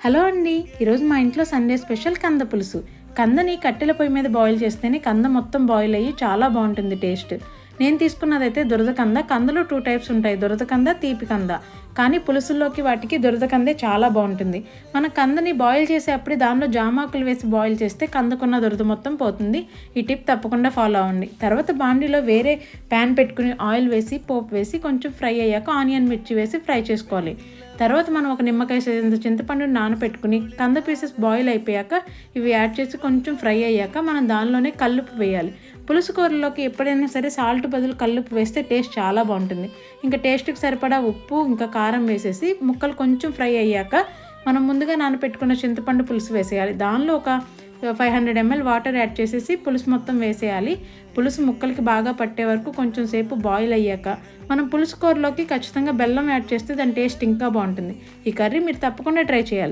Hello అండి, ఈరోజు మా ఇంట్లో సండే స్పెషల్ కంద పులుసు. కందని కట్టెల పొయ్యి మీద బాయిల్ చేస్తేనే కంద మొత్తం బాయిల్ అయ్యి చాలా బాగుంటుంది టేస్ట్. నేను తీసుకున్నదైతే దురద కంద. కందలో 2 టైప్స్ ఉంటాయి, దురద కంద, తీపి కంద. కానీ పులుసుల్లోకి వాటికి దురద కందే చాలా బాగుంటుంది. మన కందని బాయిల్ చేసేటప్పుడు దానిలో జామాకులు వేసి బాయిల్ చేస్తే కందకున్న దురద మొత్తం పోతుంది. ఈ టిప్ తప్పకుండా ఫాలో అవ్వండి. తర్వాత బాండీలో వేరే ప్యాన్ పెట్టుకుని ఆయిల్ వేసి పోపు వేసి కొంచెం ఫ్రై అయ్యాక ఆనియన్ మిర్చి వేసి ఫ్రై చేసుకోవాలి. తర్వాత మనం ఒక నిమ్మకాయ సైజంత చింతపండుని నానబెట్టుకుని కంద పీసెస్ బాయిల్ అయిపోయాక ఇవి యాడ్ చేసి కొంచెం ఫ్రై అయ్యాక మనం దానిలోనే కల్లుప్పు వేయాలి. పులుసు కూరలోకి ఎప్పుడైనా సరే సాల్ట్ బదులు కల్లుప్పు వేస్తే టేస్ట్ చాలా బాగుంటుంది. ఇంకా టేస్ట్కి సరిపడా ఉప్పు ఇంకా కారం వేసేసి ముక్కలు కొంచెం ఫ్రై అయ్యాక మనం ముందుగా నానబెట్టుకున్న చింతపండు పులుసు వేసేయాలి. దానిలో ఒక 500 ml వాటర్ యాడ్ చేసేసి పులుసు మొత్తం వేసేయాలి. పులుసు ముక్కలకి బాగా పట్టే వరకు కొంచెం సేపు బాయిల్ అయ్యాక మనం పులుసు కూరలోకి ఖచ్చితంగా బెల్లం యాడ్ చేస్తే దాని టేస్ట్ ఇంకా బాగుంటుంది. ఈ కర్రీ మీరు తప్పకుండా ట్రై చేయాలి.